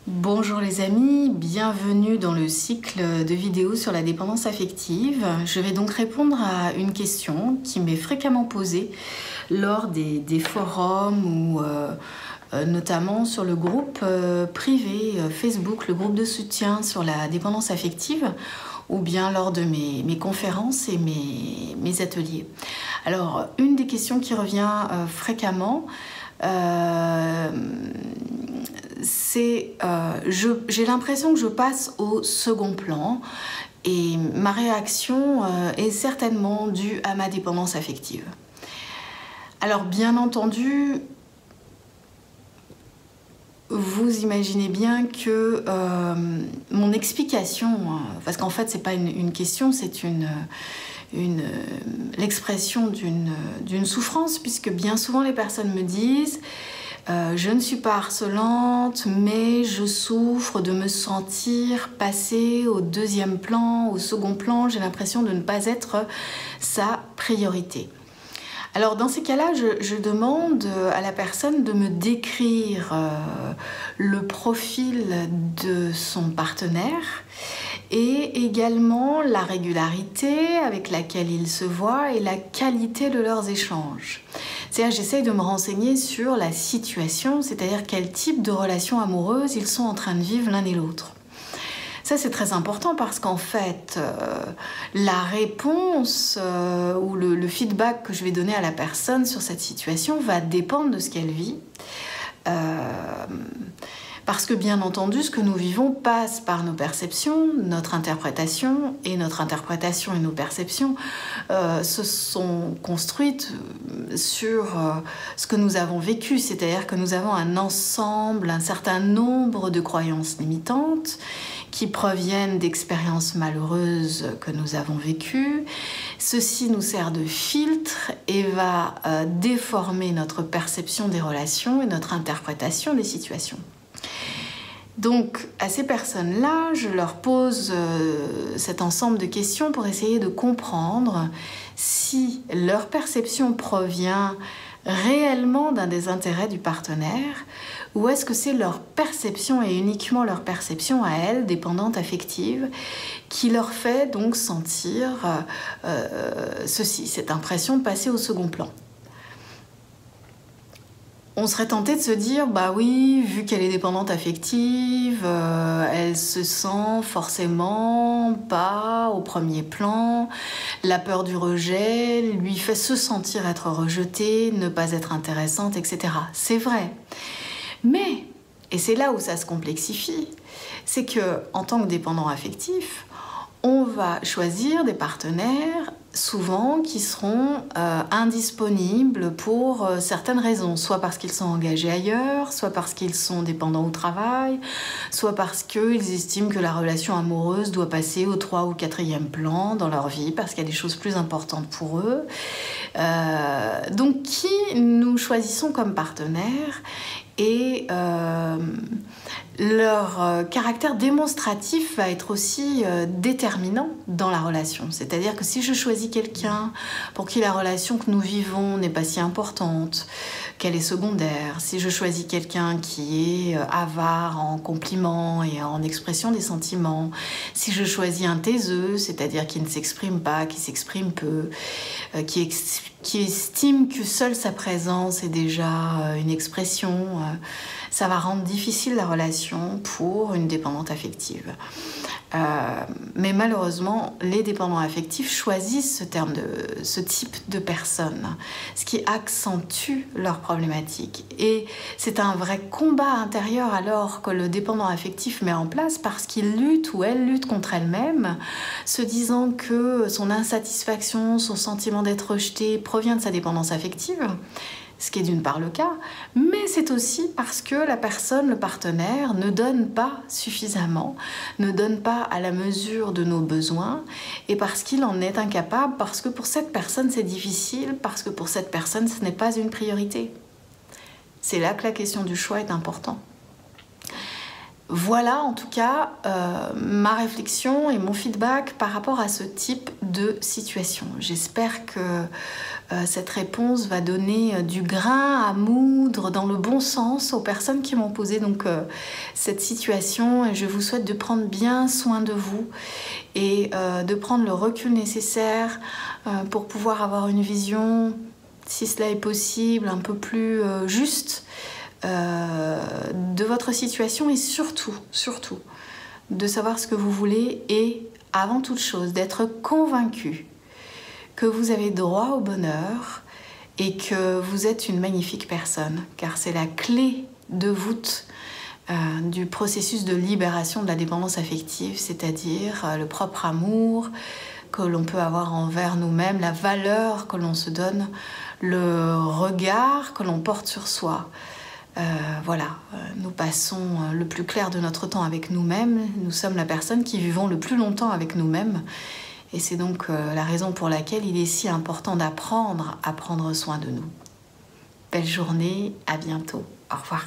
Bonjour les amis, bienvenue dans le cycle de vidéos sur la dépendance affective. Je vais donc répondre à une question qui m'est fréquemment posée lors des forums ou notamment sur le groupe privé Facebook, le groupe de soutien sur la dépendance affective, ou bien lors de mes conférences et mes ateliers. Alors, une des questions qui revient fréquemment, c'est j'ai l'impression que je passe au second plan et ma réaction est certainement due à ma dépendance affective. Alors bien entendu, vous imaginez bien que mon explication, parce qu'en fait c'est pas une question, c'est l'expression d'une souffrance, puisque bien souvent les personnes me disent je ne suis pas harcelante, mais je souffre de me sentir passer au deuxième plan, au second plan. J'ai l'impression de ne pas être sa priorité. Alors dans ces cas-là, je demande à la personne de me décrire le profil de son partenaire et également la régularité avec laquelle ils se voient et la qualité de leurs échanges. C'est-à-dire j'essaye de me renseigner sur la situation, c'est-à-dire quel type de relation amoureuse ils sont en train de vivre l'un et l'autre. Ça, c'est très important parce qu'en fait, la réponse ou le feedback que je vais donner à la personne sur cette situation va dépendre de ce qu'elle vit. Parce que bien entendu, ce que nous vivons passe par nos perceptions, notre interprétation, et notre interprétation et nos perceptions se sont construites sur ce que nous avons vécu, c'est-à-dire que nous avons un ensemble, un certain nombre de croyances limitantes qui proviennent d'expériences malheureuses que nous avons vécues. Ceci nous sert de filtre et va déformer notre perception des relations et notre interprétation des situations. Donc, à ces personnes-là, je leur pose cet ensemble de questions pour essayer de comprendre si leur perception provient réellement d'un désintérêt du partenaire ou est-ce que c'est leur perception et uniquement leur perception à elles, dépendante affective, qui leur fait donc sentir cette impression de passer au second plan. On serait tenté de se dire, bah oui, vu qu'elle est dépendante affective, elle se sent forcément pas au premier plan. La peur du rejet lui fait se sentir être rejetée, ne pas être intéressante, etc. C'est vrai. Mais, et c'est là où ça se complexifie, c'est que en tant que dépendant affectif, on va choisir des partenaires souvent qui seront indisponibles pour certaines raisons, soit parce qu'ils sont engagés ailleurs, soit parce qu'ils sont dépendants au travail, soit parce qu'ils estiment que la relation amoureuse doit passer au 3 ou 4e plan dans leur vie, parce qu'il y a des choses plus importantes pour eux. Donc qui nous choisissons comme partenaires et leur caractère démonstratif va être aussi déterminant dans la relation. C'est-à-dire que si je choisis quelqu'un pour qui la relation que nous vivons n'est pas si importante, qu'elle est secondaire, si je choisis quelqu'un qui est avare en compliments et en expression des sentiments, si je choisis un taiseux, c'est-à-dire qui ne s'exprime pas, qui s'exprime peu, qui estime que seule sa présence est déjà une expression, ça va rendre difficile la relation pour une dépendante affective. Mais malheureusement, les dépendants affectifs choisissent ce type de personnes, ce qui accentue leurs problématiques. Et c'est un vrai combat intérieur alors que le dépendant affectif met en place parce qu'il lutte ou elle lutte contre elle-même, se disant que son insatisfaction, son sentiment d'être rejeté provient de sa dépendance affective. Ce qui est d'une part le cas, mais c'est aussi parce que la personne, le partenaire, ne donne pas suffisamment, ne donne pas à la mesure de nos besoins, et parce qu'il en est incapable, parce que pour cette personne c'est difficile, parce que pour cette personne ce n'est pas une priorité. C'est là que la question du choix est importante. Voilà en tout cas ma réflexion et mon feedback par rapport à ce type de situation. J'espère que cette réponse va donner du grain à moudre dans le bon sens aux personnes qui m'ont posé donc cette situation, et je vous souhaite de prendre bien soin de vous et de prendre le recul nécessaire pour pouvoir avoir une vision, si cela est possible, un peu plus juste de votre situation, et surtout de savoir ce que vous voulez, et avant toute chose d'être convaincu que vous avez droit au bonheur et que vous êtes une magnifique personne, car c'est la clé de voûte du processus de libération de la dépendance affective, c'est-à-dire le propre amour que l'on peut avoir envers nous-mêmes, la valeur que l'on se donne, le regard que l'on porte sur soi. Nous passons le plus clair de notre temps avec nous-mêmes. Nous sommes la personne qui vivons le plus longtemps avec nous-mêmes. Et c'est donc la raison pour laquelle il est si important d'apprendre à prendre soin de nous. Belle journée, à bientôt. Au revoir.